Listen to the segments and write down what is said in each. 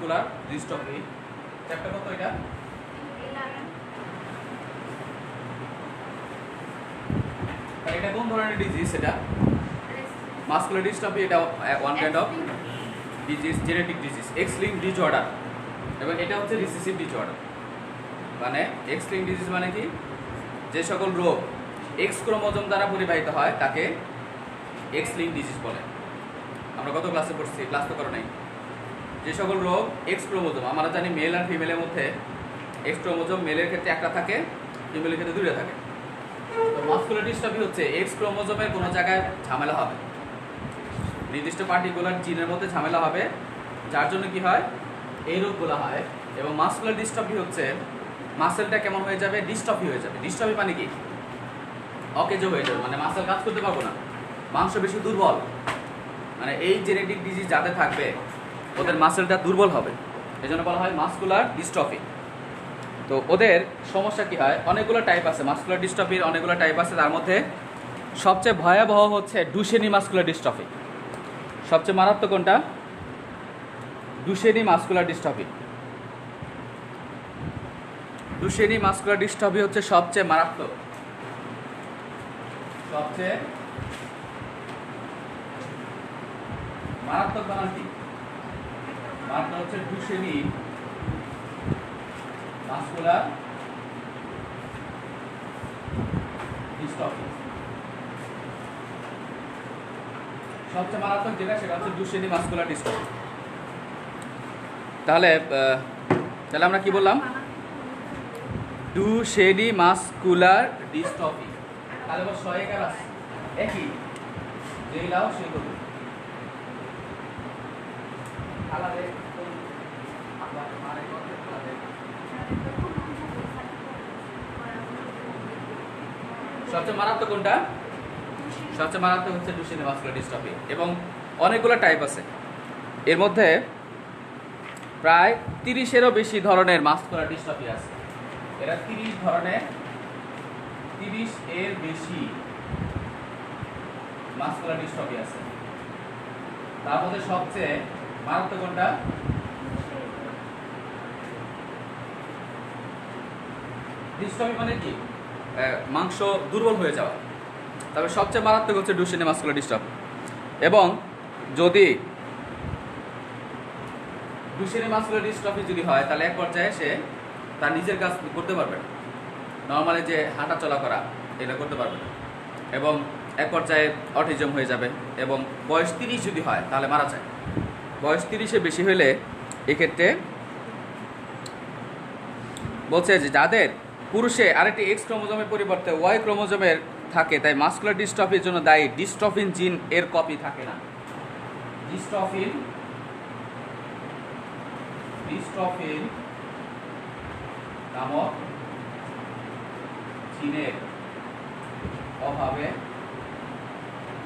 Muscular dystrophy. Chapter কত এটা? এটা কোন ধরনের ডিজিজ? এটা মাসকুলার ডিস্ট্রফি। এটা one kind of disease, genetic disease, x link disorder. এবং এটা হচ্ছে রিসেসিভ ডিসঅর্ডার। মানে এক্স লিঙ্ক ডিজিজ মানে কি? যে সকল রোগ এক্স ক্রোমোজোম দ্বারা পরিবাহিত হয় তাকে এক্স লিঙ্ক ডিজিজ বলে। আমরা কত ক্লাসে পড়ছি? ক্লাস তো করো নাই। যে সকল রোগ এক্স ক্রোমোজোম, আমরা জানি মেল আর ফিমেলের মধ্যে এক্স ক্রোমোজোম মেলের ক্ষেত্রে একটা থাকে, ফিমেলের ক্ষেত্রে দুইটা থাকে। তো মাসকুলার ডিস্ট্রফি হচ্ছে এক্স ক্রোমোজোমের কোনো জায়গায় ঝামেলা হবে, নির্দিষ্ট পার্টিকুলার জিনের মধ্যে ঝামেলা হবে, যার জন্য কি হয় এই রোগগুলো হয়। এবং মাসকুলার ডিস্ট্রফি হচ্ছে মাসেলটা কেমন হয়ে যাবে? ডিস্ট্রফি হয়ে যাবে। ডিস্ট্রফি মানে কি? অকেজো হয়ে যাবে, মানে মাসেল কাজ করতে পারবো না, মাংস বেশি দুর্বল। মানে এই জেনেটিক ডিজিজ যাতে থাকবে ওদের মাসেলটা দুর্বল হবে, এই জন্য বলা হয় মাসকুলার ডিস্ট্রফি। তো ওদের সমস্যা কি হয়? অনেকগুলো টাইপ আছে মাসকুলার ডিস্ট্রফির, অনেকগুলো টাইপ আছে। তার মধ্যে সবচেয়ে ভয়াবহ হচ্ছে ডুশেনি মাসকুলার ডিস্ট্রফি। সবচেয়ে মারাত্মক কোনটা? ডুশেনি মাসকুলার ডিস্ট্রফি। ডুশেনি মাসকুলার ডিস্ট্রফি হচ্ছে সবচেয়ে মারাত্মক, সবচেয়ে মারাত্মক। বানান কি? বানানটা হচ্ছে ডুশেনি মাসকুলার ডিস্ট্রফি। সবচেয়ে মারাত্মক যেটা সেটা হচ্ছে ডুশেনি মাসকুলার ডিস্ট্রফি। তাহলে আমরা কি বললাম? ডুশেনি মাসকুলার ডিস্ট্রফি। তাহলে এবার সহায়িকার আছে একই, যেই লাও সেই করবে। সবচেয়ে মারাত্মক কোনটা? সবচেয়ে মারাত্মক হচ্ছে ডুশেনি মাসকুলার ডিস্ট্রফি। এবং অনেকগুলো টাইপ আছে, এর মধ্যে প্রায় 30-এরও বেশি ধরনের মাসকুলার ডিস্ট্রফি আছে। এরা 30 ধরনের, 30 এর বেশি মাসকুলার ডিস্ট্রফি আছে। তার মধ্যে সবচেয়ে মারাত্মক কোনটা? ডিস্ট্রফি মানে কি? মাংস দুর্বল হয়ে যাওয়া। তবে সবচেয়ে মারাত্মক হচ্ছে ডুশেনি মাসকুলার ডিস্ট্রফি। এবং যদি ডুশেনি মাসকুলার ডিস্ট্রফি যদি হয় তাহলে এক পর্যায়ে সে তার নিজের কাজ করতে পারবে না, নর্মালি যে হাঁটা চলা করা এটা করতে পারবে না। এবং এক পর্যায়ে অটিজম হয়ে যাবে। এবং বয়স 30 যদি হয় তাহলে মারা যায়। বয়স 30-এর বেশি হলে এক্ষেত্রে বলছে যে যাদের পুরুষে আরেকটি এক্স ক্রোমোজোমের পরিবর্তে ওয়াই ক্রোমোজোমের থাকে, তাই মাসকুলার ডিস্ট্রফির জন্য দায়ী ডিস্ট্রফিন জিন এর কপি থাকে না। ডিস্ট্রফিন নামক জিনের অভাবে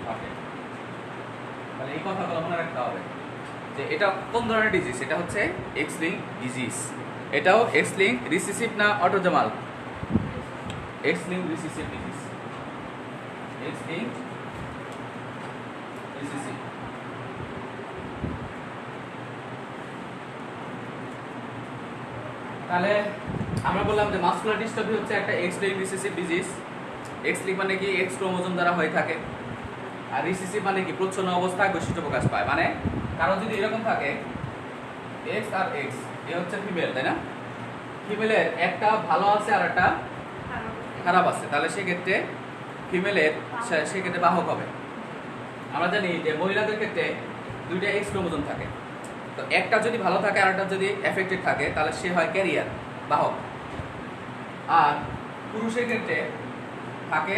থাকে। তাহলে এই কথাগুলো মনে রাখতে হবে যে এটা কোন ধরনের ডিজিজ। এটা হচ্ছে এক্স লিঙ্ক ডিজিজ। এটাও এক্স লিঙ্ক রিসেসিভ না autosomal? X link recessive disease. X link recessive. তাহলে আমরা বললাম যে মাসকুলার ডিস্ট্রফি হচ্ছে একটা x link recessive disease. X link মানে কি? এক্স ক্রোমোজোম দ্বারা হয়ে থাকে। আর রিসেসিভ মানে কি? প্রচ্ছন্ন অবস্থায় বৈশিষ্ট্য প্রকাশ পায়। মানে কারণ যদি এরকম থাকে এক্স আর এক্স, এ হচ্ছে ফিমেল, তাই না? ফিমেলের একটা ভালো আছে আর একটা খারাপ আছে, তাহলে সেক্ষেত্রে ফিমেলের সেক্ষেত্রে বাহক হবে। আমরা জানি যে মহিলাদের ক্ষেত্রে দুইটা এক্স ক্রোমোজোম থাকে, তো একটা যদি ভালো থাকে আর একটা যদি এফেক্টেড থাকে তাহলে সে হয় ক্যারিয়ার, বাহক। আর পুরুষের ক্ষেত্রে থাকে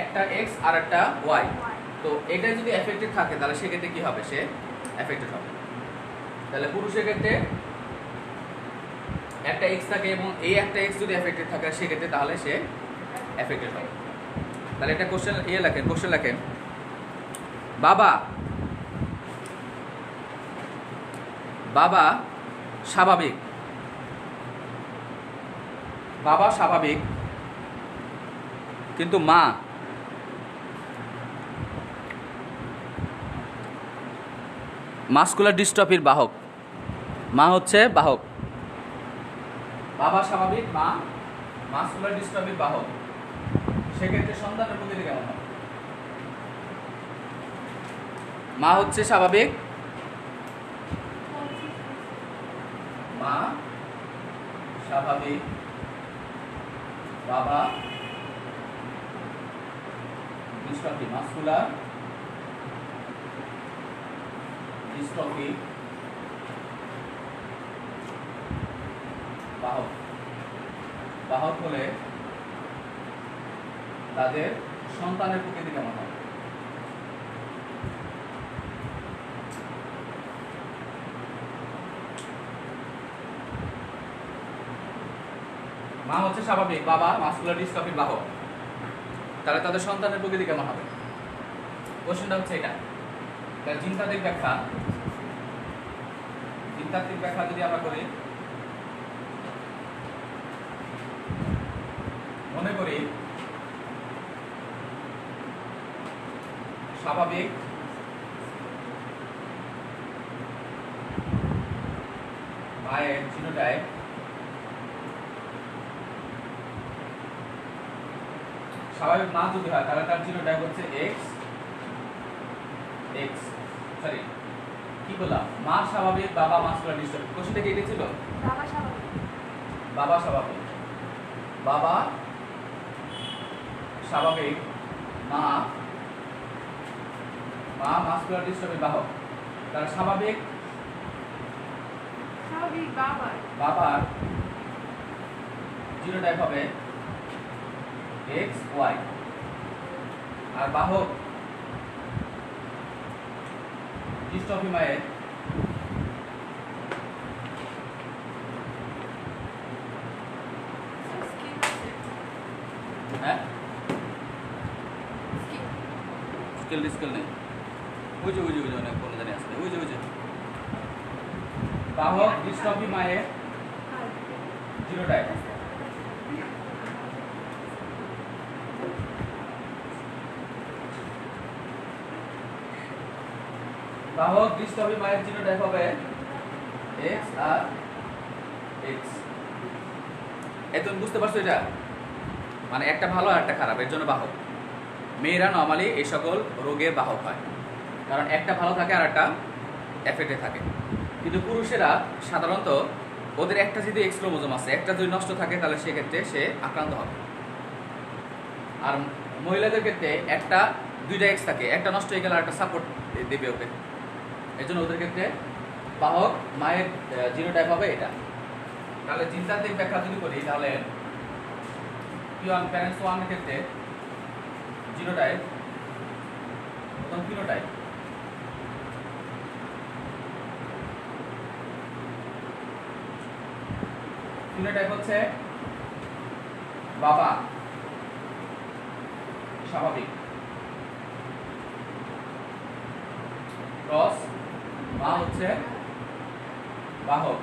একটা এক্স আর একটা ওয়াই, তো এটা যদি এফেক্টেড থাকে তাহলে সেক্ষেত্রে কি হবে? সে এফেক্টেড হবে। তাহলে পুরুষের ক্ষেত্রে একটা এক্স থাকে এবং এই একটা এক্স যদি এফেক্টেড থাকে সেক্ষেত্রে তাহলে সে এফেক্টেড হবে। তাহলে একটা কোশ্চেন লেখেন, বাবা স্বাভাবিক কিন্তু মা মাসকুলার ডিস্ট্রফির বাহক। মা হচ্ছে বাহক, বাবা স্বাভাবিক, মা মাসকুলার ডিস্ট্রফির বাহক। সেক্ষেত্রে সন্তানের প্রকৃতি কেমন হবে? মা হচ্ছে স্বাভাবিক, মা স্বাভাবিক, বাবা ডিস্ট্রফি মাসকুলার ডিস্ট্রফি বাহক। বাহক হলে তাদের সন্তানের প্রকৃতি কেমন হবে? মা হচ্ছে স্বাভাবিক, বাবা মাসকুলার ডিস্ট্রফির বাহক, তাহলে তাদের সন্তানের প্রকৃতি কেমন হবে? কোশ্চেনটা হচ্ছে এটা। তাহলে জিনতাত্ত্বিক ব্যাখ্যা যদি আমরা করি, মনে করি স্বাভাবিক মায়ের জিনোটাইপ স্বাভাবিক মা যদি হয় তাহলে তার জিনোটাইপ হচ্ছে এক্স এক্স সরি কি বললাম, মা স্বাভাবিক, বাবা মাসকুলার ডিস্ট্রফি। কোশ্চেনটা কি এটা ছিল? বাবা স্বাভাবিক, বাবা স্বাভাবিক, বাবা স্বাভাবিক, মা মা মাসকুলার ডিস্ট্রফির বাহক। তার স্বাভাবিক স্বাভাবিক বাবার জিনোটাইপ হবে এক্স ওয়াই, আর বাহক ডিস্ট্রফি মায়ের হ্যাঁ স্কেল নেই, বুঝে অনেক কোনো জানি আসলে বুঝে বাহক ডিস্ট্রফি মায়ের জিনোটাইপ। বাহক ডিস্ট্রফি মায়ের জিনোটাইপ হবে এক্স আর এক্স। এখন বুঝতে পারছো এটা? মানে একটা ভালো আর একটা খারাপ, এর জন্য বাহক। মেয়েরা নরমালি এই সকল রোগের বাহক হয়, কারণ একটা ভালো থাকে আর একটা এফেক্টে থাকে। কিন্তু পুরুষেরা সাধারণত ওদের একটা যদি এক্স ক্রোমোজোম আছে, একটা যদি নষ্ট থাকে তাহলে সেক্ষেত্রে সে আক্রান্ত হবে। আর মহিলাদের ক্ষেত্রে একটা দুইটা এক্স থাকে, একটা নষ্ট হয়ে গেলে আর একটা সাপোর্ট দেবে ওকে। এই জন্য ওদের ক্ষেত্রে বাহক মায়ের জিনোটাইপ হবে এটা। তাহলে জিনতাত্ত্বিক ব্যাখ্যা যদি করি তাহলে P1 প্যারেন্টস 1 এর ক্ষেত্রে জিনোটাইপ প্রথম ফিনোটাইপ, ফিনোটাইপ হচ্ছে বাবা স্বাভাবিক ক্রস মা হচ্ছে বাহক।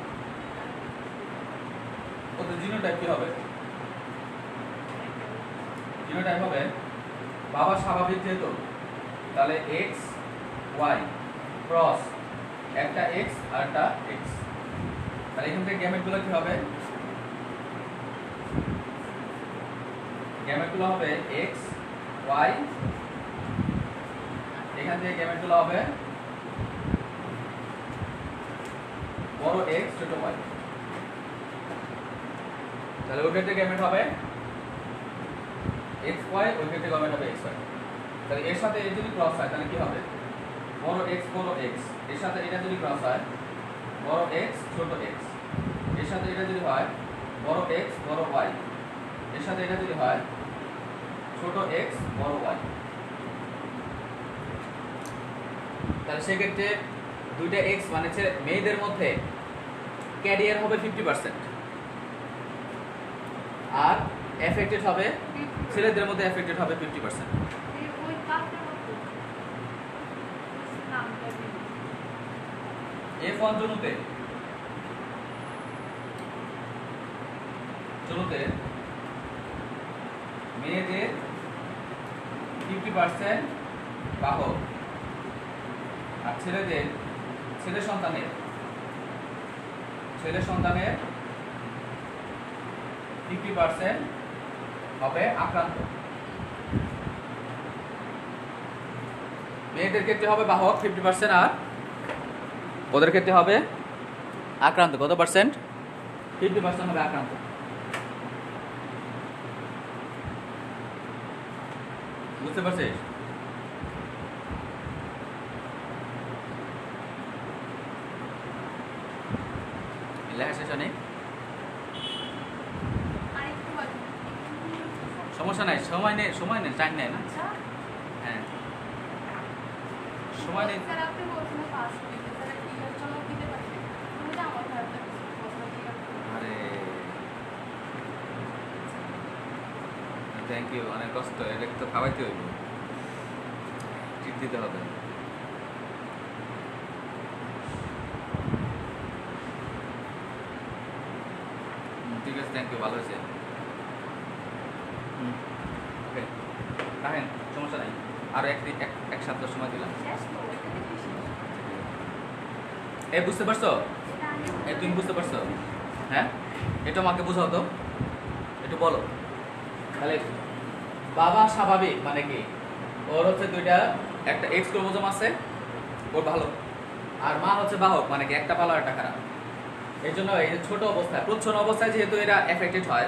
ওদের জিনোটাইপ কি হবে? জিনোটাইপ হবে বাবা স্বাভাবিক যেহেতু, তাহলে এক্স ওয়াই ক্রস একটা এক্স আর একটা এক্স। তাহলে এখান থেকে গ্যামেটগুলো কি হবে? গ্যামেটগুলো হবে এক্স ওয়াই, এখান থেকে গ্যামেটগুলো হবে বড় এক্স ছোট ওয়াই। তাহলে ওই ক্ষেত্রে গ্যামেট হবে এক্স ওয়াই, ওই ক্ষেত্রে গ্যামেট হবে এক্স ওয়াই। তাহলে এর সাথে এই যদি ক্রস হয় তাহলে কি হবে? বড় এক্স এর সাথে এটা যদি ক্রস হয় বড় এক্স ছোট এক্স, এর সাথে এটা যদি হয় বড় এক্স বড় ওয়াই, এর সাথে এটা যদি হয় ছোট এক্স বড় ওয়াই। তাহলে সেক্ষেত্রে দুইটা এক্স মানে মেয়েদের মধ্যে ক্যারিয়ার হবে 50%, আর এফেক্টেড হবে ছেলেদের মধ্যে এফেক্টেড হবে 50%। F1 জনুতে মেয়েদের 50% বাহক, আর ছেলে সন্তানের ছেলে সন্তানের 50% হবে আক্রান্ত। মেয়েদের ক্ষেত্রে হবে বাহক 50% আর ওদের ক্ষেত্রে হবে আক্রান্ত। কত পার্সেন্ট? 50% হবে আক্রান্ত। বুঝতে পারছিস? লেখা শেষ নেই, সমস্যা নাই, সময় নেই, টাইম নেই না। হ্যাঁ সময় নেই। আরে থ্যাংক ইউ, অনেক কষ্ট, এটা তো খাওয়াইতে হইব, ট্রিট দিতে হবে। ঠিক আছে, থ্যাংক ইউ, ভালো হয়েছে। ওকে রাখেন, সমস্যা নাই, আরো এক সপ্তাহ সময় দিলাম। এ বুঝতে পারছো? এ তুমি বুঝতে পারছো? হ্যাঁ, এটা আমাকে বুঝাও তো, একটু বলো। তাহলে বাবা স্বাভাবিক মানে কি, ওর হচ্ছে দুইটা, একটা এক্স ক্রোমোজোম আছে, ওর ভালো, আর মা হচ্ছে বাহক মানে কি একটা ভালো একটা খারাপ। এই জন্য এই যে ছোট অবস্থায়, প্রচ্ছন্ন অবস্থায় যেহেতু এরা এফেক্টেড হয়,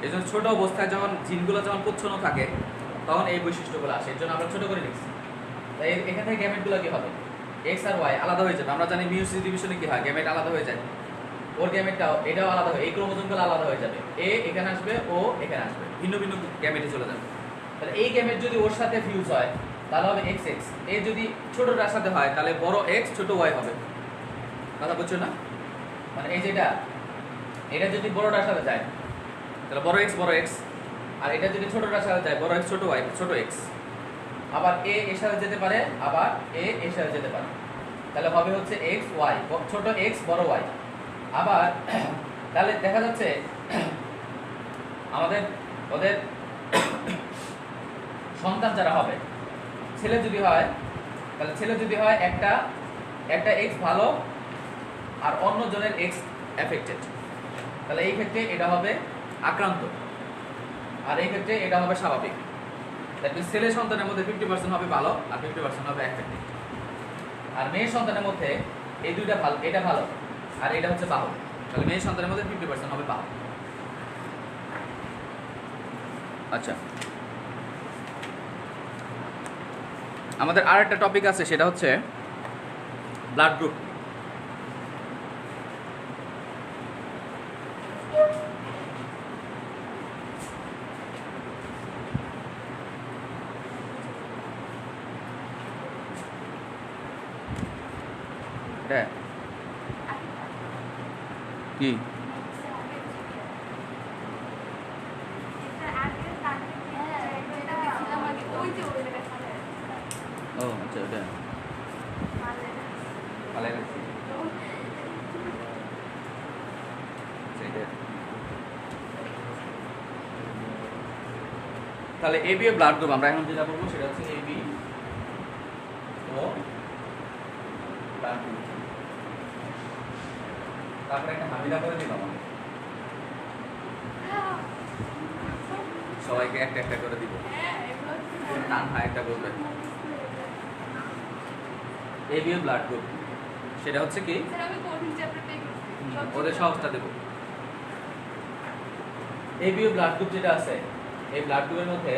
এই জন্য ছোট অবস্থায় যখন জিনগুলো যখন প্রচ্ছন্ন থাকে তখন এই বৈশিষ্ট্যগুলো আসে। এর জন্য আমরা ছোট করে লিখছি। তাই এখান থেকে গ্যামেটগুলো কি হবে, এক্স আর ওয়াই আলাদা হয়ে যাবে। আমরা জানি মিয়োসিস ডিভিশনে কি হয়, গ্যামেট আলাদা হয়ে যায়, ওর গ্যামেটটাও এটাও আলাদা হয়, এই ক্রোমোজোমগুলো আলাদা হয়ে যাবে। এ এখানে আসবে, ও এখানে আসবে, ভিন্ন ভিন্ন গ্যামেটে চলে যাবে। তাহলে এই গ্যামেট যদি ওর সাথে ফিউজ হয় তাহলে হবে এক্স এক্স। এ যদি ছোটটার সাথে হয় তাহলে বড় এক্স ছোট ওয়াই হবে। কথা বুঝছো না? মানে এই যেটা, এটা যদি বড়টার সাথে যায় তাহলে বড় এক্স, আর এটা যদি ছোটটার সাথে যায় বড় এক্স ছোট ওয়াই, ছোট এক্স। আবার এ এর সাথে যেতে পারে, আবার এ এর সাথে যেতে পারে, তাহলে হবে হচ্ছে এক্স ওয়াই, ছোট এক্স বড় ওয়াই। আবার তাহলে দেখা যাচ্ছে আমাদের ওদের সন্তান যারা হবে, ছেলে যদি হয় তাহলে ছেলে যদি হয় একটা এক্স ভালো আর অন্য জনের এক্স এফেক্টেড, তাহলে এই ক্ষেত্রে এটা হবে আক্রান্ত, আর এই ক্ষেত্রে এটা হবে স্বাভাবিক। দ্যাট মিন্স ছেলে সন্তানের মধ্যে 50% হবে ভালো আর 50% হবে এফেক্টেড। আর মেয়ের সন্তানের মধ্যে এই দুইটা ভালো, এটা ভালো আর এটা হচ্ছে বাহক, তাহলে মেয়ের সন্তানের মধ্যে 50% হবে বাহক। আচ্ছা, আমাদের আর একটা টপিক আছে, সেটা হচ্ছে ব্লাড গ্রুপ। কি ও আচ্ছা, ওটা তাহলে এ বি ব্লাড গ্রুপ আমরা এখন যেটা বলবো সেটা হচ্ছে A B O blood group. তারপরে একটা হামিদা করে দিলাম, সবাইকে একটা একটা করে দিব, টান হয় একটা করবে। এ বি ব্লাড গ্রুপ সেটা হচ্ছে কি, ওদের সহজটা দেব। এ বি ব্লাড গ্রুপ যেটা আছে, এই ব্লাড গ্রুপের মধ্যে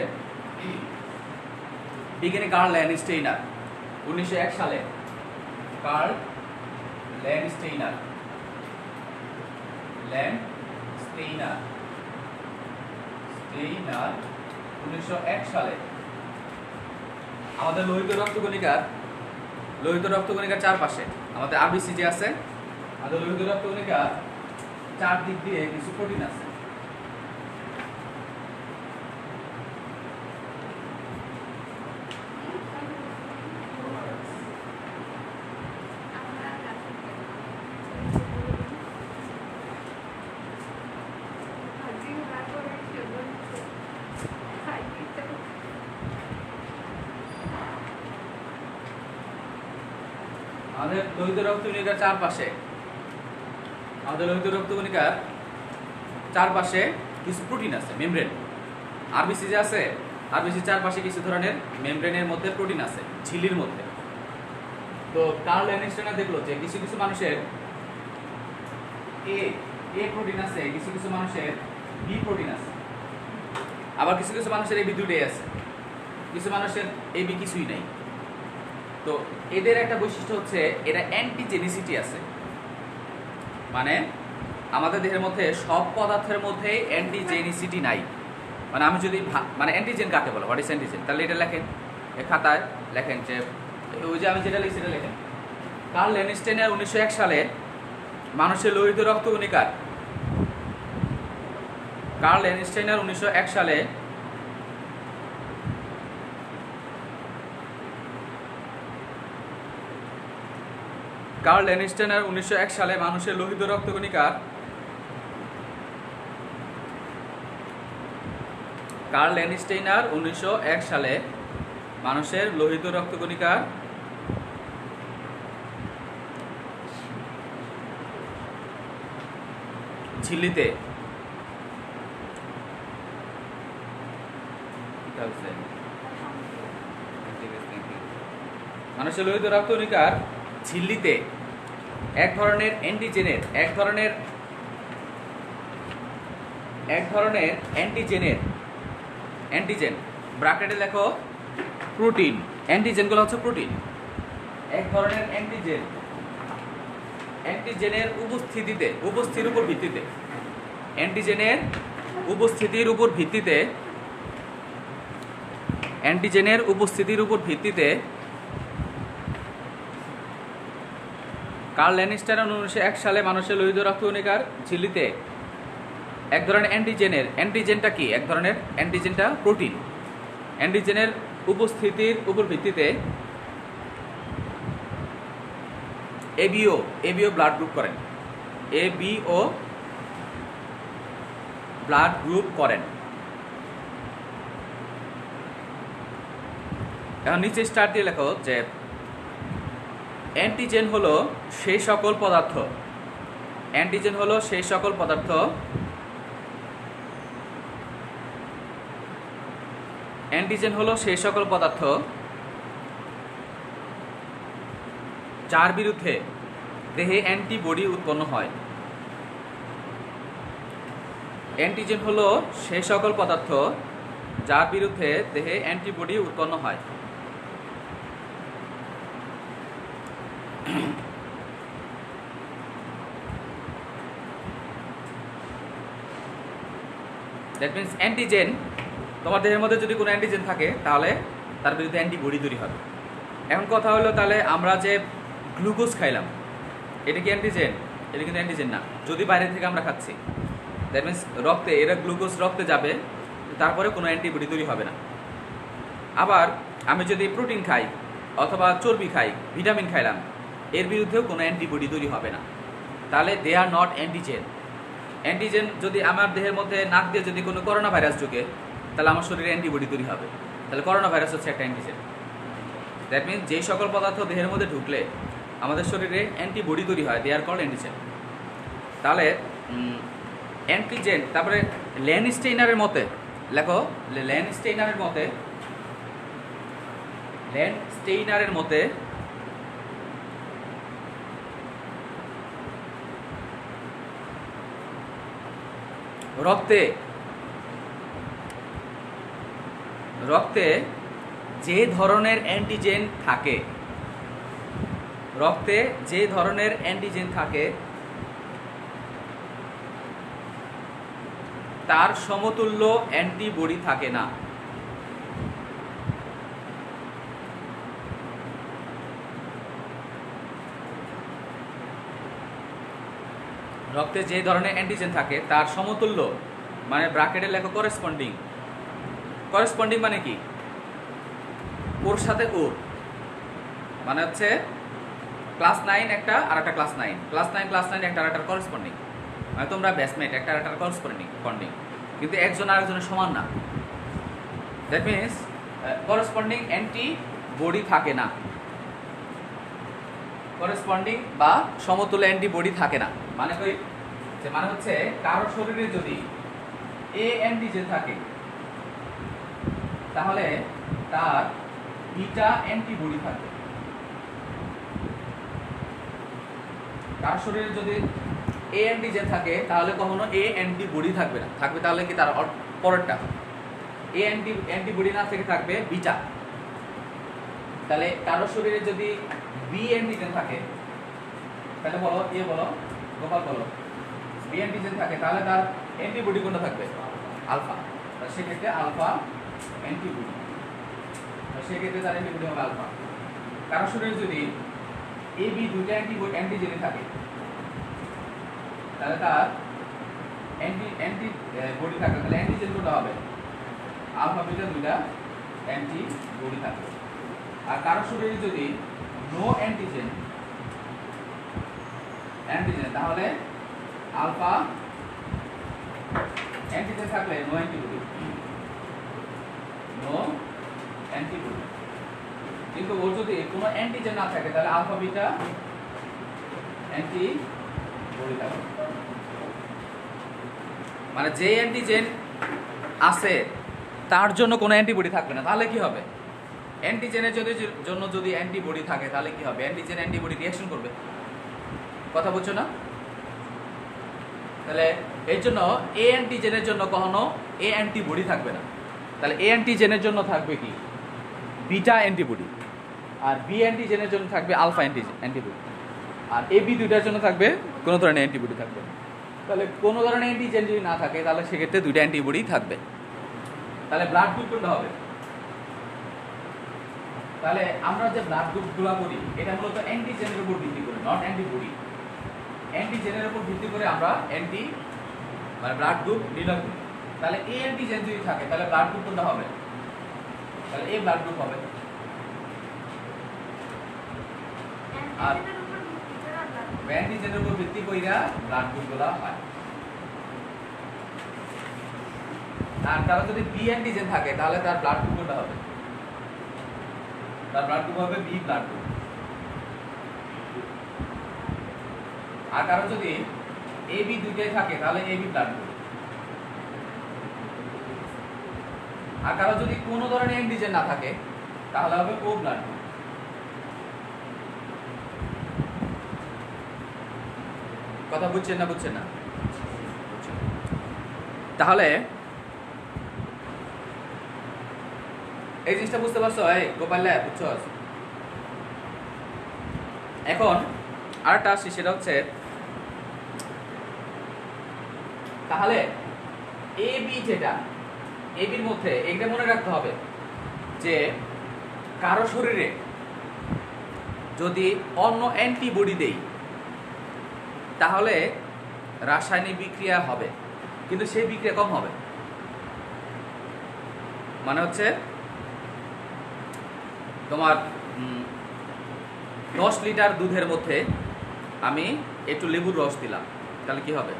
বিজ্ঞানী কার্ল ল্যান্ডস্টেইনার 1901 সালে, কার্ল ল্যান্ডস্টেইনার 1901 সালে আমাদের লোহিত রক্তকণিকার চারপাশে আমাদের আরবিসি যে আছে, আমাদের লোহিত রক্তকণিকার চারদিক দিয়ে কিছু প্রোটিন আছে। আমাদের লোহিত রক্তকণিকার চারপাশে আমাদের লোহিত রক্তকণিকার চারপাশে কিছু প্রোটিন আছে, মেমব্রেন। আরবিসি যে আছে, আরবিসির চারপাশে কিছু ধরনের মেমব্রেনের মধ্যে প্রোটিন আছে, ঝিল্লির মধ্যে। তো কার্ল ল্যানিস্টাইনার দেখলো যে কিছু কিছু মানুষের এ প্রোটিন আছে, কিছু কিছু মানুষের বি প্রোটিন আছে, আবার কিছু কিছু মানুষের এবি দুটোই আছে, কিছু মানুষের এবি কিছুই নেই। তো এদের একটা বৈশিষ্ট্য হচ্ছে এরা অ্যান্টিজেনিসিটি আছে, মানে আমাদের দেহের মধ্যে সব পদার্থের মধ্যে অ্যান্টিজেনিসিটি নাই। মানে আমি যদি মানে অ্যান্টিজেন কাকে বলো, হোয়াট ইজ অ্যান্টিজেন, তাহলে এটা লেখেন এই খাতায়, লেখেন যে ওই যে আমি যেটা লিখি সেটা লেখেন। কার্ল ল্যানিস্টাইনার 1901 সালে মানুষের লোহিত রক্তকণিকার, কার্ল ল্যানিস্টাইনার 1901 সালে কার্ল ল্যানিস্টাইনার 1901 সালে মানুষের লোহিত রক্তকণিকার, কার্ল ল্যানিস্টাইনার 1901 সালে মানুষের লোহিত রক্তকণিকার ঝিল্লিতে মানুষের লোহিত রক্তকণিকার ঝিল্লিতে এক ধরনের অ্যান্টিজেন ব্র্যাকেটে লেখো প্রোটিন, অ্যান্টিজেনগুলো হচ্ছে প্রোটিন, এক ধরনের অ্যান্টিজেনের উপস্থিতির উপর ভিত্তিতে কার্ল ল্যানিস্টাইনার 1901 সালে মানুষের লোহিত রক্তকণিকার ঝিল্লিতে এক ধরনের অ্যান্টিজেনটা কি, এক ধরনের অ্যান্টিজেনটা প্রোটিন, অ্যান্টিজেনের উপস্থিতির উপর ভিত্তিতে এবিও ব্লাড গ্রুপ করেন। এখন নিচে স্টার দিয়ে লেখো যে অ্যান্টিজেন হলো সেই সকল পদার্থ যার বিরুদ্ধে দেহে অ্যান্টিবডি উৎপন্ন হয়। অ্যান্টিজেন হলো সেই সকল পদার্থ যার বিরুদ্ধে দেহে অ্যান্টিবডি উৎপন্ন হয়। দ্যাট মিনস অ্যান্টিজেন, তোমার দেহের মধ্যে যদি কোনো অ্যান্টিজেন থাকে তাহলে তার বিরুদ্ধে অ্যান্টিবডি তৈরি হবে। এখন কথা হলো, তাহলে আমরা যে গ্লুকোজ খাইলাম এটা কি অ্যান্টিজেন? এটা কিন্তু অ্যান্টিজেন না, যদি বাইরে থেকে আমরা খাচ্ছি। দ্যাট মিনস রক্তে, এটা গ্লুকোজ রক্তে যাবে, তারপরে কোনো অ্যান্টিবডি তৈরি হবে না। আবার আমি যদি প্রোটিন খাই অথবা চর্বি খাই, ভিটামিন খাইলাম, এর বিরুদ্ধেও কোনো অ্যান্টিবডি তৈরি হবে না। তাহলে দে আর নট অ্যান্টিজেন। অ্যান্টিজেন যদি আমার দেহের মধ্যে নাক দিয়ে যদি কোনো করোনা ভাইরাস ঢুকে, তাহলে আমার শরীরে অ্যান্টিবডি তৈরি হবে, তাহলে করোনা ভাইরাস হচ্ছে একটা অ্যান্টিজেন। দ্যাট মিনস যেই সকল পদার্থ দেহের মধ্যে ঢুকলে আমাদের শরীরে অ্যান্টিবডি তৈরি হয়, দে আর কল্ড অ্যান্টিজেন। তাহলে অ্যান্টিজেন, তারপরে ল্যানিস্টাইনারের মতে লেখো, ল্যানিস্টাইনারের মতে রক্তে যে ধরনের অ্যান্টিজেন থাকে তার সমতুল্য অ্যান্টিবডি থাকে না। রক্তে যে ধরনের অ্যান্টিজেন থাকে তার সমতুল্য, মানে ব্র্যাকেটে লেখো করেসপন্ডিং মানে কি, ওর সাথে ওর, মানে হচ্ছে ক্লাস 9 একটা আর একটা ক্লাস 9 একটা আর একটা করেসপন্ডিং, মানে তোমরা ব্যাচমেট, একটা আর একটা করেসপন্ডিং, কিন্তু একজন আরেকজনের সমান না। দ্যাট মিনস করেসপন্ডিং অ্যান্টিবডি থাকে না, করেসপন্ডিং বা সমতুল্য অ্যান্টিবডি থাকে না। মানে মানে হচ্ছে কারো শরীরে যদি এ অ্যান্টিজেন থাকে তাহলে তার বিটা অ্যান্টিবডি থাকবে। কারো শরীরে যদি এ অ্যান্টিজেন থাকে তাহলে কখনো এ অ্যান্টিবডি থাকবে না, থাকবে তাহলে কি তার পরেরটা এ অ্যান্টিবডি না থেকে থাকবে বিটা। তাহলে কারো শরীরে যদি বি অ্যান্টিজেন থাকে তাহলে বলো বলো গোপাল বলো, বি অ্যান্টিজেন থাকে তাহলে তার অ্যান্টিবডি কোনটা থাকবে? আলফা। সেক্ষেত্রে আলফা অ্যান্টিবডি, সেক্ষেত্রে তার অ্যান্টিবডি হবে আলফা। কারো শরীরে যদি এ বি দুইটা অ্যান্টিজেন থাকে তাহলে তার অ্যান্টিবডি থাকবে, তাহলে অ্যান্টিজেন কোনটা হবে? আলফা বিটা দুইটা অ্যান্টিবডি থাকবে। আর কারো শরীরে যদি নো অ্যান্টিজেন তাহলে আলফা অ্যান্টিজেন থাকলে নো অ্যান্টিবডি। কিন্তু ওর যদি কোনো অ্যান্টিজেন না থাকে তাহলে আলফা বিটা অ্যান্টিবডি থাকবে। মানে যে অ্যান্টিজেন আছে তার জন্য কোনো অ্যান্টিবডি থাকবে না, তাহলে কি হবে? অ্যান্টিজেনের জন্য যদি অ্যান্টিবডি থাকে তাহলে কি হবে? অ্যান্টিজেন অ্যান্টিবডি রিঅ্যাকশন করবে। কথা বলছো না? তাহলে এর জন্য এ অ্যান্টিজেনের জন্য কখনো এ অ্যান্টিবডি থাকবে না। তাহলে এ অ্যান্টিজেনের জন্য থাকবে কি? Beta antibody. আর বি অ্যান্টিজেনের জন্য থাকবে আলফা অ্যান্টিবডি। আর এ বি দুইটার জন্য থাকবে কোনো ধরনের অ্যান্টিবডি থাকবে। তাহলে কোনো ধরনের অ্যান্টিজেন যদি না থাকে তাহলে সেক্ষেত্রে দুইটা অ্যান্টিবডি থাকবে। তাহলে ব্লাড গ্রুপ কোনটা হবে? তাহলে আমরা যে ব্লাড গ্রুপগুলো করি এটা মূলত অ্যান্টিজেনের উপর ভিত্তি করে, নট অ্যান্টিবডি। অ্যান্টিজেনের উপর ভিত্তি করে আমরা মানে ব্লাড গ্রুপ নির্ণয় করি। তাহলে এ অ্যান্টিজেন যদি থাকে তাহলে ব্লাড গ্রুপ কোনটা হবে? তাহলে এ ব্লাড গ্রুপ হবে। আর অ্যান্টিজেনের উপর ভিত্তি কইরা ব্লাড গ্রুপগুলো হয়। আর কারো যদি বি অ্যান্টিজেন থাকে তাহলে তার ব্লাড গ্রুপ কোনটা হবে? তার ব্লাড গ্রুপ হবে বি ব্লাড গ্রুপ। আর কারো যদি এ বি দুইটাই থাকে তাহলে এ বি ব্লাড গ্রুপ। আর কারো যদি কোনো ধরনের অ্যান্টিজেন না থাকে তাহলে হবে ও ব্লাড গ্রুপ। কথা বুঝছেন না? বুঝছেন না? তাহলে এই জিনিসটা বুঝতে পারছো? এই গোপাল বুঝছো? এখন আরেকটা আসি, সেটা হচ্ছে তাহলে এ বি যেটা, এ বির মধ্যে এটা মনে রাখতে হবে যে কারো শরীরে যদি অন্য অ্যান্টিবডি দেই তাহলে রাসায়নিক বিক্রিয়া হবে, কিন্তু সেই বিক্রিয়া কম হবে। মানে হচ্ছে তোমার 10 লিটার দুধের মধ্যে আমি একটু লেবুর রস দিলাম, তাহলে কি হবে?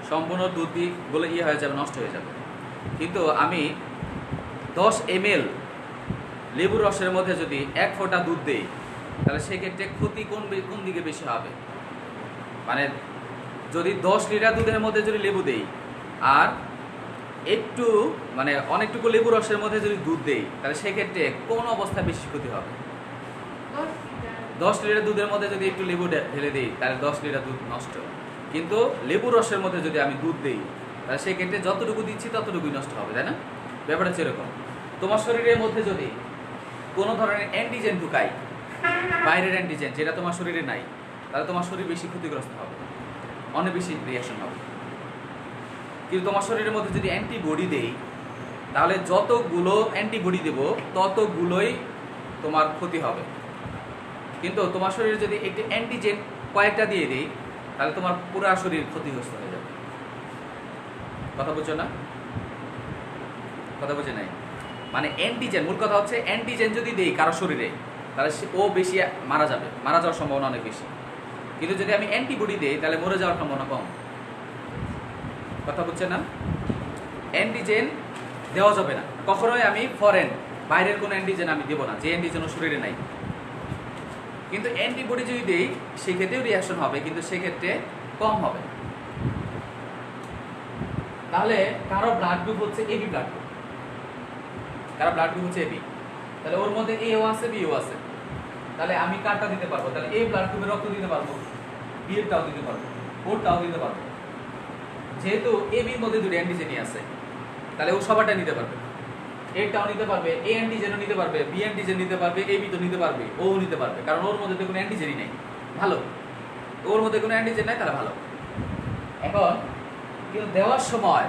সম্পূর্ণ দুধ বলে হয়ে যাবে, নষ্ট হয়ে যাবে। কিন্তু আমি 10 ml লেবুর রসের মধ্যে যদি 1 ফোঁটা দুধ দেই তাহলে সেক্ষেত্রে ক্ষতি কোন দিকে বেশি হবে? মানে যদি 10 লিটার দুধের মধ্যে যদি লেবু দেই আর একটু মানে অনেকটুকু লেবু রসের মধ্যে যদি দুধ দেই তাহলে সেক্ষেত্রে কোন অবস্থা বেশি ক্ষতি হবে? 10 লিটার দুধের মধ্যে যদি একটু লেবু ঢেলে দিই তাহলে 10 লিটার দুধ নষ্ট। কিন্তু লেবু রসের মধ্যে যদি আমি দুধ দিই তাহলে সেক্ষেত্রে যতটুকু দিচ্ছি ততটুকুই নষ্ট হবে, তাই না? ব্যাপারটা হচ্ছে এরকম। তোমার শরীরের মধ্যে যদি কোনো ধরনের অ্যান্টিজেন ঢুকাই, বাইরের অ্যান্টিজেন যেটা তোমার শরীরে নাই, তাহলে তোমার শরীর বেশি ক্ষতিগ্রস্ত হবে, অনেক বেশি রিঅ্যাকশন হবে। কিন্তু তোমার শরীরের মধ্যে যদি অ্যান্টিবডি দেই তাহলে যতগুলো অ্যান্টিবডি দেব ততগুলোই তোমার ক্ষতি হবে। কিন্তু তোমার শরীরে যদি একটি অ্যান্টিজেন কয়েকটা দিয়ে দিই তাহলে তোমার পুরো শরীর ক্ষতিগ্রস্ত হয়ে যাবে। কথা বুঝছো না? কথা বুঝে নাই? মানে অ্যান্টিজেন, মূল কথা হচ্ছে অ্যান্টিজেন যদি দেই কারো শরীরে তাহলে ও বেশি মারা যাবে, মারা যাওয়ার সম্ভাবনা অনেক বেশি। কিন্তু যদি আমি অ্যান্টিবডি দিই তাহলে মরে যাওয়ার সম্ভাবনা কম। কথা বুঝছে না? অ্যান্টিজেন দেওয়া যাবে না কখনোই। আমি ফরেন বাইরের কোনো অ্যান্টিজেন আমি দেবো না যে অ্যান্টিজেন শরীরে নাই। কিন্তু অ্যান্টিবডি যদি দিই সেক্ষেত্রেও রিঅ্যাকশন হবে, কিন্তু সেক্ষেত্রে কম হবে। তাহলে কারো ব্লাড গ্রুপ হচ্ছে এবি ব্লাড গ্রুপ, কারো ব্লাড গ্রুপ হচ্ছে এবি, তাহলে ওর মধ্যে এও আছে বিও আছে, তাহলে আমি কারটা দিতে পারবো, তাহলে এই ব্লাড গ্রুপের রক্ত দিতে পারবো, বি এরটাও দিতে পারবো, ওরটাও দিতে পারবো। যেহেতু এবির মধ্যে দুটো অ্যান্টিজেনই আছে, তাহলে ও সবারটা নিতে পারবে, এটাও নিতে পারবে, এ অ্যান্টিজেনও নিতে পারবে, বি অ্যান্টিজেন নিতে পারবে, এবি তো নিতে পারবে, ও নিতে পারবে, কারণ ওর মধ্যে তো কোনো অ্যান্টিজেনই নেই। ভালো, ওর মধ্যে কোনো অ্যান্টিজেন নাই, তাহলে ভালো। এখন কিন্তু দেওয়ার সময়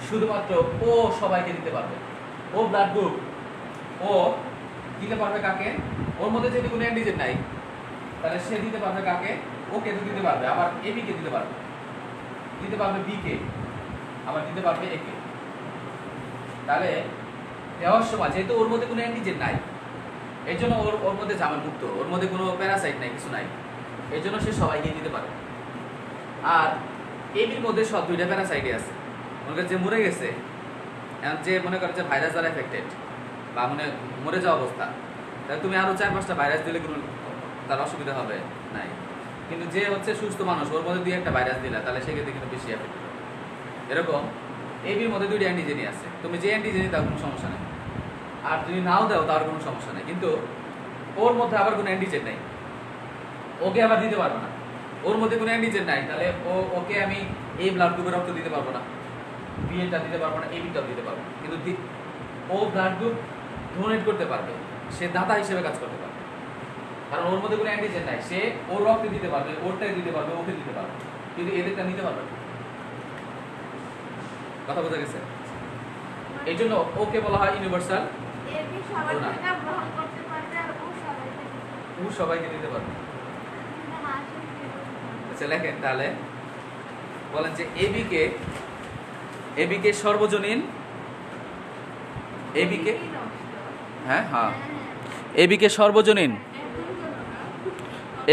শুধুমাত্র ও সবাইকে দিতে পারবে, ও ব্লাড গ্রুপ ও দিতে পারবে কাকে, ওর মধ্যে যদি কোনো অ্যান্টিজেন নাই তাহলে সে দিতে পারবে কাকে, ওকে তো দিতে পারবে, আবার এবি কে দিতে পারবে, দিতে পারবে বি কে, আবার দিতে পারবে এ কে। তাহলে দেওয়ার সময় যেহেতু ওর মধ্যে কোনো অ্যান্টিজেন নাই, এই জন্য ওর মধ্যে জামেল মুক্ত, ওর মধ্যে কোনো প্যারাসাইট নাই, কিছু নাই, এই জন্য সে সবাইকে দিতে পারে। আর এবির মধ্যে সব দুইটা প্যারাসাইটই আছে, মনে যে মরে গেছে, যে মনে করে যে ভাইরাস দ্বারা এফেক্টেড বা মানে মরে যাওয়া অবস্থা, তাহলে তুমি আরো 4-5টা ভাইরাস দিলে কোনো তার অসুবিধা হবে নাই। কিন্তু যে হচ্ছে সুস্থ মানুষ, ওর মধ্যে 2-1টা ভাইরাস দিলা, তাহলে সেক্ষেত্রে কিন্তু বেশি এফেক্টেড হবে। এরকম এবির মধ্যে 2টা অ্যান্টিজেনই আছে, তুমি যে অ্যান্টিজেনই তার কোনো সমস্যা নেই, আর যদি নাও দাও তার কোনো সমস্যা নেই। কিন্তু ওর মধ্যে আবার কোনো অ্যান্টিজেন নাই, ওকে আবার দিতে পারবো না, ওর মধ্যে কোনো অ্যান্টিজেন নাই, তাহলে ওকে আমি এই ব্লাড গ্রুপের রক্ত দিতে পারবো না, বি এরটা দিতে পারবো না, এবিটাও দিতে পারবো না। কিন্তু ও ব্লাড গ্রুপ ডোনেট করতে পারবে, সে দাতা হিসেবে কাজ করতে পারবে, কারণ ওর মধ্যে কোনো অ্যান্টিজেন নাই, সে ওর রক্ত দিতে পারবে, ওরটাই দিতে পারবে, ওকে দিতে পারবে, কিন্তু এদেরটা নিতে পারবে না। কথা বোঝা গেছে? এই জন্য ওকে বলা হয় ইউনিভার্সাল, ও সবাইকে দিতে পারবে। আচ্ছা লেখেন তাহলে, বলেন যে এবি কে সর্বজনীন, এবি কে হ্যাঁ হ্যাঁ এবি কে সর্বজনীন,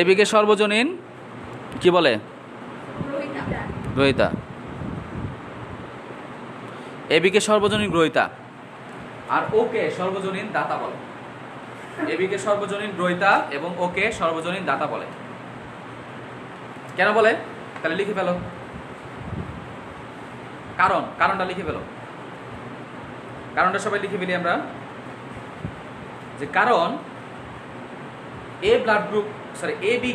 এবি কে সর্বজনীন কি বলে? গ্রহিতা। এবি কে সর্বজনীন গ্রহিতা, আর ওকে সর্বজনীন দাতা বলে। এবি কে সর্বজনীন গ্রহিতা এবং ওকে সর্বজনীন দাতা বলে। কেন বলে? তাহলে লিখে ফেলো কারণটা লিখে ফেলো, কারণটা সবাই লিখে ফেলি আমরা, যে কারণ A blood group sorry AB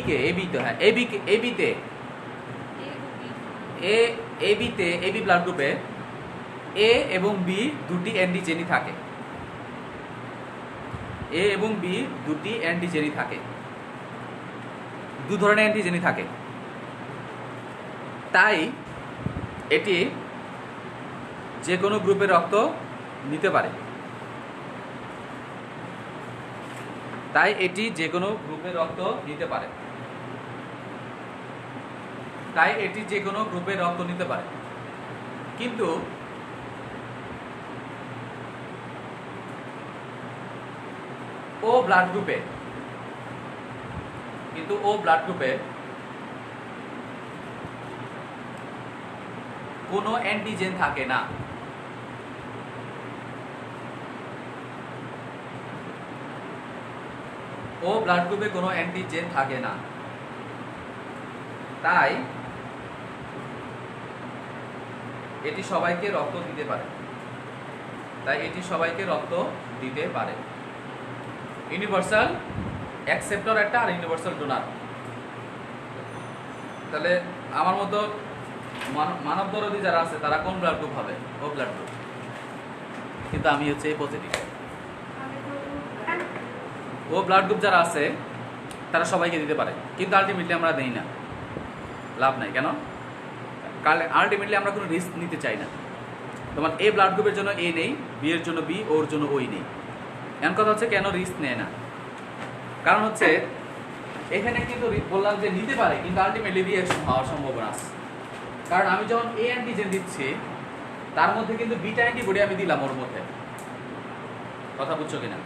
blood গ্রুপে এ এবং বি দুটি অ্যান্টিজেনই থাকে, এ এবং বি দুটি অ্যান্টিজেনই থাকে, দু ধরনের অ্যান্টিজেনই থাকে। তাই এটি যে কোনো গ্রুপের রক্ত নিতে পারে, তাই এটি যে কোনো গ্রুপের রক্ত নিতে পারে, তাই এটি যে কোনো গ্রুপের রক্ত নিতে পারে। কিন্তু ও ব্লাড গ্রুপে কোনো অ্যান্টিজেন থাকে না, ও ব্লাড গ্রুপে কোনো অ্যান্টিজেন থাকে না, তাই এটি সবাইকে রক্ত দিতে পারে, ইউনিভার্সাল অ্যাকসেপ্টর একটা আর ইউনিভার্সাল ডোনার। তাহলে আমার মতো মানব দরদি যারা আছে তারা কোন ব্লাড গ্রুপ হবে? ও ব্লাড গ্রুপ, কিন্তু আমি হচ্ছে এই পজিটিভ। ও ব্লাড গ্রুপ যারা আছে তারা সবাইকে দিতে পারে, কিন্তু আলটিমেটলি আমরা দেই না, লাভ নাই। কেন? কারণ আলটিমেটলি আমরা কোনো রিস্ক নিতে চাই না। তোমার এ ব্লাড গ্রুপের জন্য এ নেই, বি এর জন্য বি, ওর জন্য ওই নেই। এমন কথা হচ্ছে কেন রিস্ক নেয় না? কারণ হচ্ছে এখানে কিন্তু বললাম যে নিতে পারে, কিন্তু আলটিমেটলি রিঅ্যাকশন হওয়ার সম্ভাবনা আছে। কারণ আমি যখন এ অ্যান্টিজেন দিচ্ছি তার মধ্যে কিন্তু বিটা অ্যান্টিবডি আমি দিলাম ওর মধ্যে, কথা বুঝছো কিনা?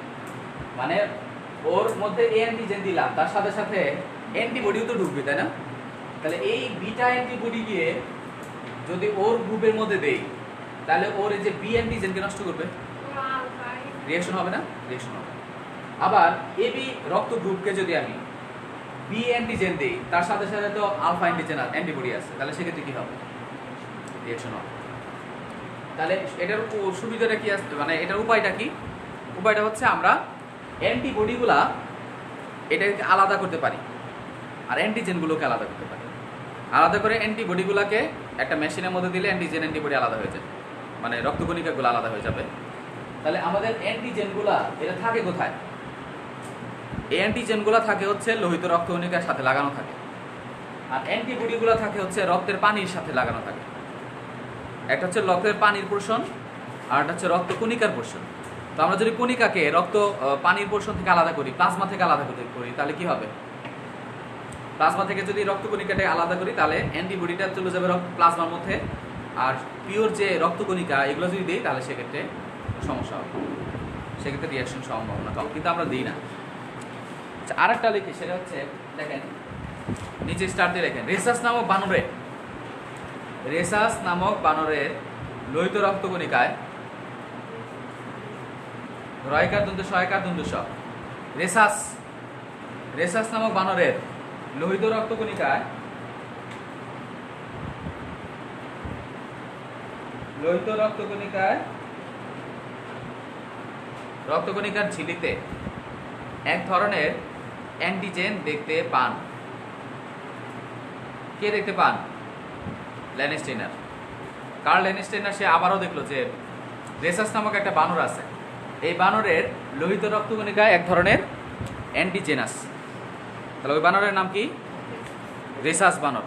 মানে ওর মধ্যে এ অ্যান্টিজেন দিলাম, তার সাথে সাথে অ্যান্টিবডিও তো ঢুকবে, তাই না? তাহলে এই বিটা অ্যান্টিবডি গিয়ে যদি ওর গ্রুপের মধ্যে দেই, তাহলে ওর এই যে বি অ্যান্টিজেনকে নষ্ট করবে, রিঅ্যাকশন হবে না? রিঅ্যাকশন হবে। আবার এবি রক্ত গ্রুপকে যদি আমি বি অ্যান্টিজেন দেই, তার সাথে সাথে তো আলফা অ্যান্টিজেন অ্যান্টিবডি আছে, তাহলে সেক্ষেত্রে কি হবে? রিয়াকশন হবে। তাহলে এটার সুবিধাটা কি আছে, মানে এটার উপায়টা কি? উপায়টা হচ্ছে আমরা অ্যান্টিবডিগুলা এটাকে আলাদা করতে পারি আর অ্যান্টিজেনগুলোকে আলাদা করতে পারি। আলাদা করে অ্যান্টিবডিগুলোকে একটা মেশিনের মধ্যে দিলে অ্যান্টিজেন অ্যান্টিবডি আলাদা হয়ে যায়, মানে রক্তকণিকাগুলো আলাদা হয়ে যাবে। তাহলে আমাদের অ্যান্টিজেনগুলা এটা থাকে কোথায়? এই অ্যান্টিজেনগুলো থাকে হচ্ছে লোহিত রক্তকণিকার সাথে লাগানো থাকে, আর অ্যান্টিবডিগুলো থাকে হচ্ছে রক্তের পানির সাথে লাগানো থাকে। একটা হচ্ছে রক্তের পানির পোর্শন আর একটা হচ্ছে রক্তকণিকার পোর্শন। তো আমরা যদি কণিকাকে রক্ত পানির পোর্শন থেকে আলাদা করি, প্লাজমা থেকে আলাদা করি, তাহলে কি হবে? প্লাজমা থেকে যদি রক্তকণিকাটাকে আলাদা করি তাহলে অ্যান্টিবডিটা চলে যাবে প্লাজমার মধ্যে, আর পিওর যে রক্তকণিকা এগুলো যদি দিই তাহলে সেক্ষেত্রে সমস্যা হবে, সেক্ষেত্রে রিয়াকশন সম্ভাবনা কম, কিন্তু আমরা দিই না। আচ্ছা, আরেকটা লিখি, সেটা হচ্ছে দেখেন নিচে স্টার দিয়ে লেখেন রেসাস নামক বানরের লোহিত রক্তকণিকায় রয়কার দন্ত সহায়কার দন্ত স রেসাস নামক বানরের লোহিত রক্তকণিকায় রক্তকণিকার ঝিলিতে এক ধরনের অ্যান্টিজেন দেখতে পান। কে দেখতে পান? ল্যানিস্টেইনার। কার্ল ল্যানিস্টেইনার সে আবারও দেখলো যে রেসাস নামক একটা বানর আছে, এই বানরের লোহিত রক্তকণিকায় এক ধরনের অ্যান্টিজেন আছে। তাহলে ওই বানরের নাম কি? রেসাস বানর।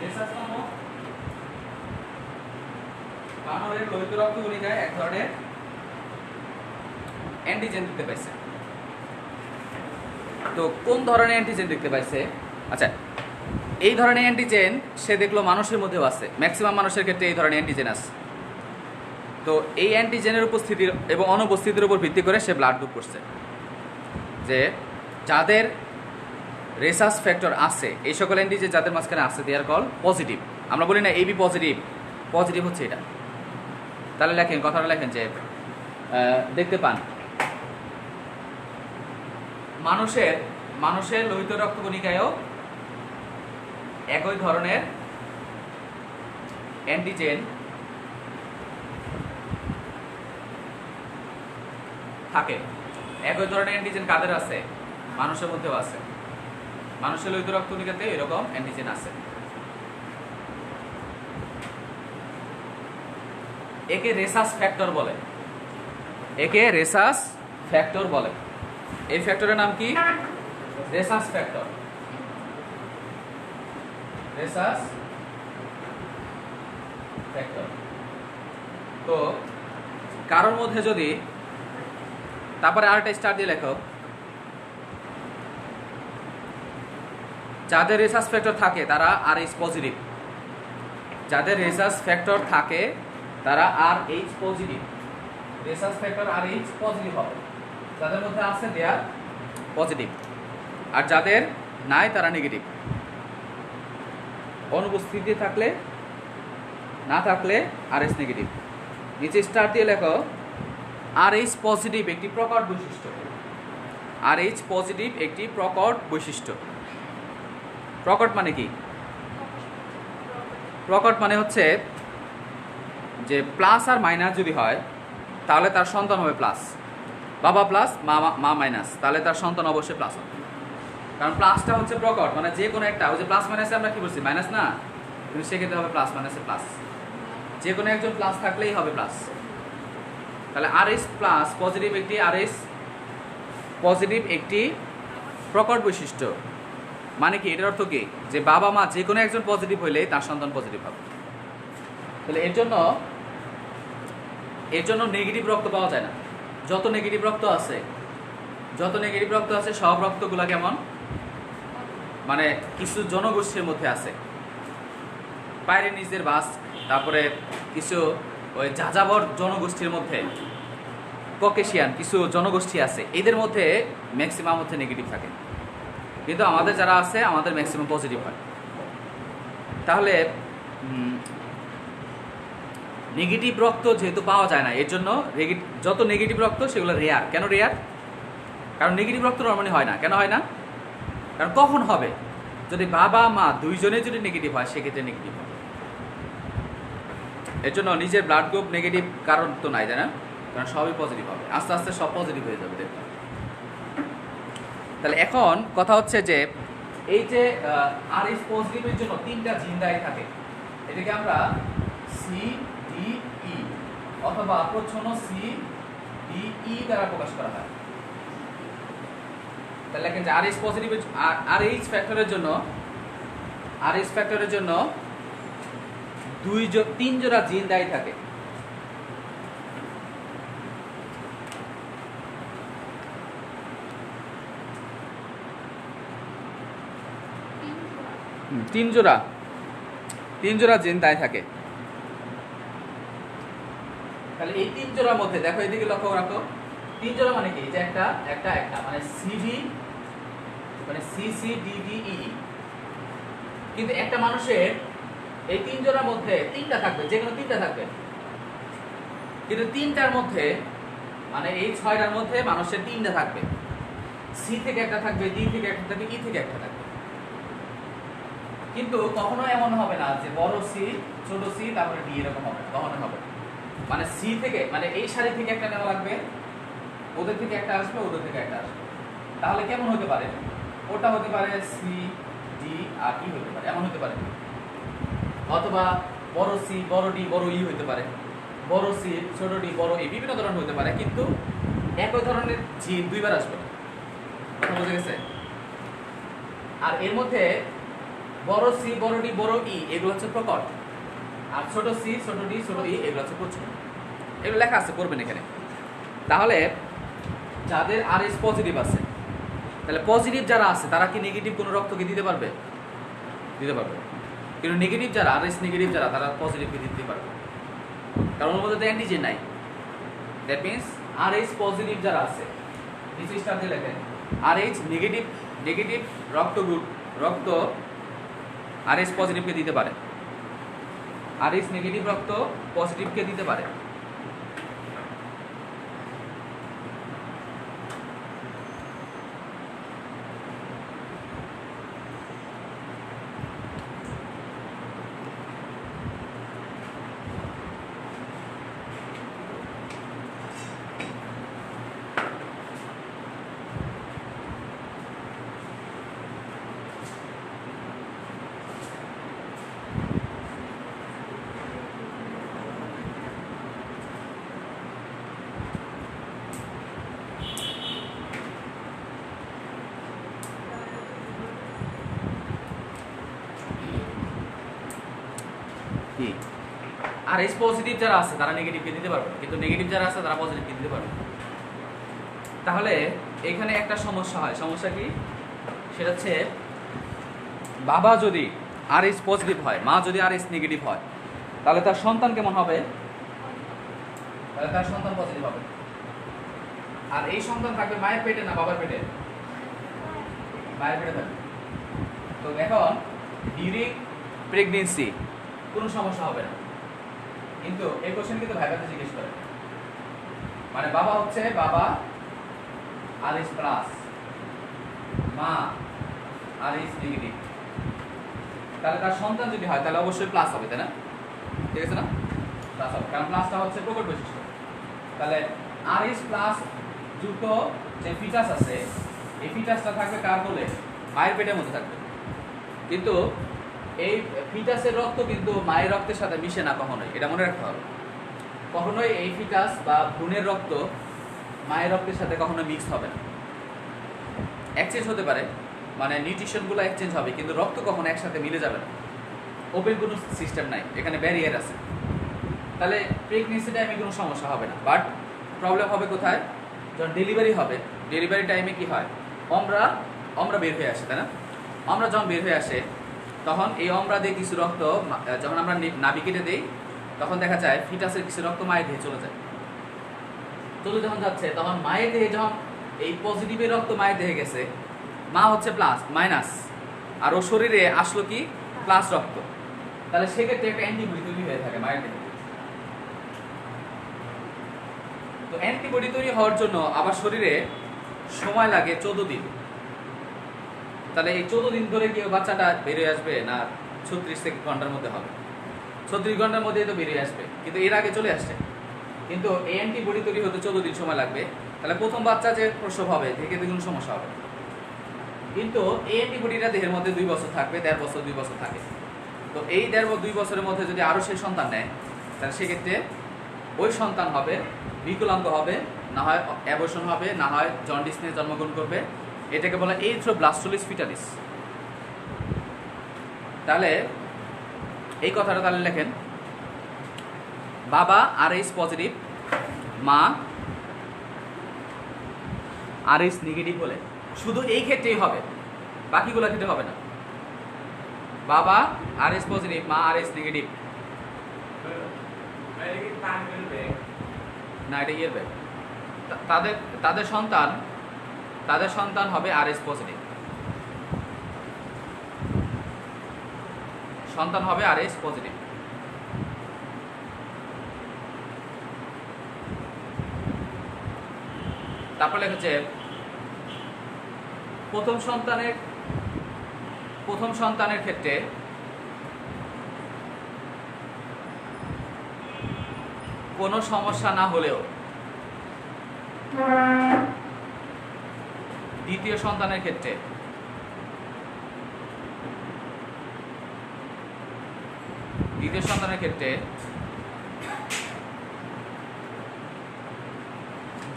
রেসাস নামক বানরের লোহিত রক্তকণিকায় এক ধরনের অ্যান্টিজেন দেখতে পাইছে। তো কোন ধরনের অ্যান্টিজেন দেখতে পাইছে? আচ্ছা, এই ধরনের অ্যান্টিজেন সে দেখলো মানুষের মধ্যেও আছে, ম্যাক্সিমাম মানুষের ক্ষেত্রে এই ধরনের অ্যান্টিজেন আছে। তো এই অ্যান্টিজেনের উপস্থিতির এবং অনুপস্থিতির উপর ভিত্তি করে সে ব্লাড গ্রুপ করছে যে যাদের রেসাস ফ্যাক্টর আছে, এই সকল অ্যান্টিজেন যাদের মাঝখানে আছে দে আর কল পজিটিভ। আমরা বলি না এবি পজিটিভ, পজিটিভ হচ্ছে এটা। তাহলে লেখেন, কথাটা লেখেন যে দেখতে পান মানুষের লোহিত রক্তকণিকায়ও একই ধরনের অ্যান্টিজেন থাকে। একই ধরনের অ্যান্টিজেন কাদের আছে? মানুষের মধ্যেও আছে। মানুষের লোহিত রক্তকণিকাতে এরকম অ্যান্টিজেন আছে। একে রেসাস ফ্যাক্টর বলে। এই ফ্যাক্টরের নাম কি? Rhesus factor. তো কারোর মধ্যে যদি, তারপরে আরেকটা স্টার দিয়ে লেখো, যাদের রেসাস ফ্যাক্টর থাকে তারা RH পজিটিভ। যাদের রেসাস ফ্যাক্টর থাকে তারা RH positive. Rhesus factor RH positive হবে, যাদের মধ্যে আছে দে আর পজিটিভ, আর যাদের নাই তারা নেগেটিভ। অনুপস্থিতি থাকলে, না থাকলে RH নেগেটিভ। নিচে স্টার দিয়ে লেখো RH পজিটিভ একটি প্রকট বৈশিষ্ট্য। RH পজিটিভ একটি প্রকট বৈশিষ্ট্য। প্রকট মানে কি? প্রকট মানে হচ্ছে যে প্লাস আর মাইনাস যদি হয় তাহলে তার সন্তান হবে প্লাস। বাবা প্লাস মা মাইনাস, তাহলে তার সন্তান অবশ্যই প্লাস হবে। কারণ প্লাসটা হচ্ছে প্রকট, মানে যে কোনো একটা, ওই যে প্লাস মাইনাসে আমরা কি বলছি মাইনাস না, কিন্তু সেক্ষেত্রে হবে প্লাস মাইনাসে প্লাস। যে কোনো একজন প্লাস থাকলেই হবে প্লাস। তাহলে RH প্লাস পজিটিভ একটি প্রকট বৈশিষ্ট্য। মানে কি? এটার অর্থ কি? যে বাবা মা যে কোনো একজন পজিটিভ হইলে তার সন্তান পজিটিভ হবে। তাহলে এর জন্য নেগেটিভ রক্ত পাওয়া যায় না। যত নেগেটিভ রক্ত আছে সব রক্তগুলা কেমন, মানে কিছু জনগোষ্ঠীর মধ্যে আছে, পাইরেনিসদের বাস, তারপরে কিছু ওই যাযাবর জনগোষ্ঠীর মধ্যে, ককেশিয়ান কিছু জনগোষ্ঠী আছে, এদের মধ্যে ম্যাক্সিমাম হচ্ছে নেগেটিভ থাকে। কিন্তু আমাদের যারা আছে আমাদের ম্যাক্সিমাম পজিটিভ হয়। তাহলে নেগেটিভ রক্ত যেহেতু পাওয়া যায় না, এর জন্য যত নেগেটিভ রক্ত সেগুলো রেয়ার। কেন রেয়ার? কারণ নেগেটিভ রক্ত নর্মালি হয় না। কেন হয় না? কারণ কখন হবে? যদি বাবা মা দুইজনে যদি নেগেটিভ হয় সেক্ষেত্রে নেগেটিভ হবে। এর জন্য নিজের ব্লাড গ্রুপ নেগেটিভ কারণ তো নাই, তাই না? কারণ সবই পজিটিভ হবে, আস্তে আস্তে সব পজিটিভ হয়ে যাবে দেখবেন। তাহলে এখন কথা হচ্ছে যে এই যে RH পজিটিভের জন্য 3টা জিন দায়ী থাকে, এটাকে আমরা CDE অথবা প্রচ্ছন্ন CDE দ্বারা প্রকাশ করা হয়। তাহলে দেখেন যে RH পজিটিভের RH ফ্যাক্টরের জন্য 3 জোড়া জিন দায়ী থাকে। তিন জোড়া জিন দায়ী থাকে। তাহলে এই 3 জোড়ার মধ্যে দেখো, এদিকে লক্ষ্য রাখো, 3 জোড়া মানে কি? যে একটা মানে সিডি মানে CCDDE, কিন্তু একটা মানুষের এই 3 জোড়ার মধ্যে 3টা থাকবে, যে কোনো 3টা থাকবে, কিন্তু 3টার মধ্যে মানে এই 6টার মধ্যে মানুষের 3টা থাকবে। সি থেকে একটা থাকবে, ডি থেকে একটা থাকবে, ই থেকে একটা থাকবে। কিন্তু কখনো এমন হবে না যে বড় সি ছোট সি তারপরে ডি, এরকম হবে, কখনো হবে না। মানে সি থেকে মানে এই সারি থেকে একটা নেওয়া লাগবে, ওদের থেকে একটা আসবে, ওদের থেকে একটা আসবে। তাহলে কেমন হতে পারে? ওটা হতে পারে সি ডি আর ই হতে পারে, এমন হতে পারে। অথবা বড় সি বড় ডি বড় ই হতে পারে, বড় সি ছোট ডি বড় ই, বিভিন্ন ধরনের হতে পারে। কিন্তু একই ধরনের জিন দুইবার আসবে না। কথা বুঝে গেছে? আর এর মধ্যে বড় সি বড় ডি বড় ই এগুলো হচ্ছে প্রকট, আর ছোট সি ছোট ডি ছোট ই এগুলো হচ্ছে প্রচ্ছন্ন। এগুলো লেখা আছে, পড়বেন এখানে। তাহলে যাদের RH পজিটিভ আছে, তাহলে পজিটিভ যারা আছে তারা কি নেগেটিভ কোনো রক্তকে দিতে পারবে? দিতে পারবে। কিন্তু নেগেটিভ যারা, RH নেগেটিভ যারা, তারা পজিটিভকে দিতে পারবে, কারণ ওর মধ্যে তো অ্যান্টিজেন নাই। দ্যাট মিনস RH পজিটিভ যারা আছে, নিচে স্টার দিয়ে লেখেন RH নেগেটিভ রক্ত RH পজিটিভকে দিতে পারে, RH নেগেটিভ রক্ত পজিটিভকে দিতে পারে। কি RH পজিটিভ যারা আছে তারা নেগেটিভকে দিতে পারবে, কিন্তু নেগেটিভ যারা আছে তারা পজিটিভকে দিতে পারবে। তাহলে এখানে একটা সমস্যা হয়। সমস্যা কি? সেটা হচ্ছে বাবা যদি RH পজিটিভ হয়, মা যদি RH নেগেটিভ হয়, তাহলে তার সন্তান কেমন হবে? তাহলে তার সন্তান পজিটিভ হবে। আর এই সন্তান থাকবে মায়ের পেটে না বাবার পেটে? মায়ের পেটে থাকবে। তো এখন ডিউরিং প্রেগনেন্সি কোনো সমস্যা হবে না, কিন্তু এই কোশ্চেন কিন্তু ভাইভাতে জিজ্ঞেস করে। মানে বাবা RH প্লাস, মা RH নেগেটিভ, তাহলে তার সন্তান যদি হয় তাহলে অবশ্যই প্লাস হবে, তাই না? ঠিক আছে না? প্লাস হবে, কারণ প্লাসটা হচ্ছে প্রকট বৈশিষ্ট্য। তাহলে RH প্লাস যুক্ত যে ফিটাস আছে, এই ফিটাসটা থাকবে কার কোলে? মায়ের পেটের মধ্যে থাকবে। কিন্তু এই ফিটাসের রক্ত কিন্তু মায়ের রক্তের সাথে মিশে না কখনোই, এটা মনে রাখতে হবে। কখনোই এই ফিটাস বা ভ্রূণের রক্ত মায়ের রক্তের সাথে কখনো মিক্স হবে না। এক্সচেঞ্জ হতে পারে, মানে নিউট্রিশনগুলো এক্সচেঞ্জ হবে, কিন্তু রক্ত কখনো একসাথে মিলে যাবে না। ওপেন কোনো সিস্টেম নাই, এখানে ব্যারিয়ার আছে। তাহলে প্রেগনেন্সি টাইমে কোনো সমস্যা হবে না। বাট প্রবলেম হবে কোথায়? যখন ডেলিভারি হবে, ডেলিভারি টাইমে কি হয়? অমরা বের হয়ে আসে, তাই না? অমরা যখন বের হয়ে আসে তখন এই অমরা দিয়ে কিছু রক্ত যখন আমরা নাভি কেটে দিই, তখন দেখা যায় ফিটাসের কিছু রক্ত মায়ের দেহে চলে যায়। চলে যখন যাচ্ছে তখন মায়ের দেহে যখন এই পজিটিভের রক্ত মায়ের দেহে গেছে, মা হচ্ছে প্লাস মাইনাস, আর ও শরীরে আসলো কি প্লাস রক্ত, তাহলে সেক্ষেত্রে একটা অ্যান্টিবডি তৈরি হয়ে থাকে মায়ের দেহে। তো অ্যান্টিবডি তৈরি হওয়ার জন্য আবার শরীরে সময় লাগে 14 দিন। তাহলে এই 14 দিন ধরে কি বাচ্চাটা বেরিয়ে আসবে না 36 ঘন্টার মধ্যে হবে? 36 ঘন্টার মধ্যেই তো বেরিয়ে আসবে, কিন্তু এর আগে চলে আসছে। কিন্তু এই অ্যান্টিবডি তৈরি হতে 14 দিন সময় লাগবে। তাহলে প্রথম বাচ্চা যে প্রসব হবে থেকে দ্বিগুণ সমস্যা হবে। কিন্তু এই অ্যান্টিবডিটা দেহের মধ্যে 2 বছর থাকবে, 1.5 বছর 2 বছর থাকে। তো এই 1.5-2 বছরের মধ্যে যদি আরও সেই সন্তান নেয়, তাহলে সেক্ষেত্রে ওই সন্তান হবে বিকলাঙ্গ হবে, না হয় অ্যাবর্শন হবে, না হয় জন্ডিস নিয়ে জন্মগ্রহণ করবে। এটাকে বলা এরিথ্রোব্লাস্টোলিস ফিটালিস। তাহলে এই কথাটা তাহলে লেখেন, বাবা RH পজিটিভ, মা RH নেগেটিভ হলে শুধু এই ক্ষেত্রেই হবে, বাকিগুলো ক্ষেত্রে হবে না। বাবা RH পজিটিভ, মা RH নেগেটিভ, না এটা ইয়ের ব্যাগ। তাদের সন্তান হবে RH পজিটিভ, সন্তান হবে RH পজিটিভ। তারপর লেখা প্রথম সন্তানের ক্ষেত্রে কোনো সমস্যা না হলেও দ্বিতীয় সন্তানের ক্ষেত্রে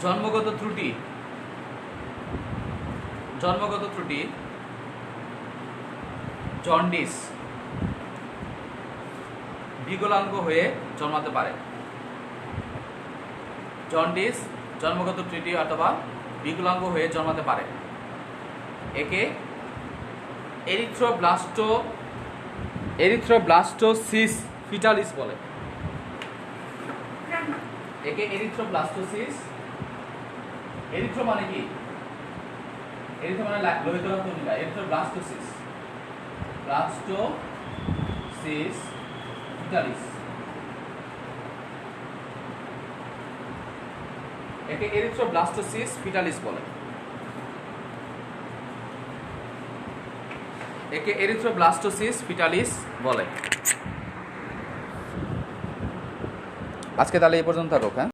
জন্মগত ত্রুটি জন্ডিস বিকলাঙ্গ হয়ে জন্মাতে পারে। জন্ডিস জন্মগত ত্রুটি অথবা বিকলাঙ্গ হয়ে জন্মাতে পারে। একে এরিথ্রোব্লাস্টোসিস ফিটালিস বলে। একে এরিথ্রোব্লাস্টোসিস, এরিথ্রো মানে কি? এরিথ্রো মানে লোহিত রক্তকণিকা, এরিথ্রোব্লাস্টোসিস ফিটালিস। একে এরিথ্রোব্লাস্টোসিস ফিটালিস বলে। একে এরিথ্রোব্লাস্টোসিস ফিটালিস বলে। আজকে তাহলে এই পর্যন্ত থাকুক। হ্যাঁ।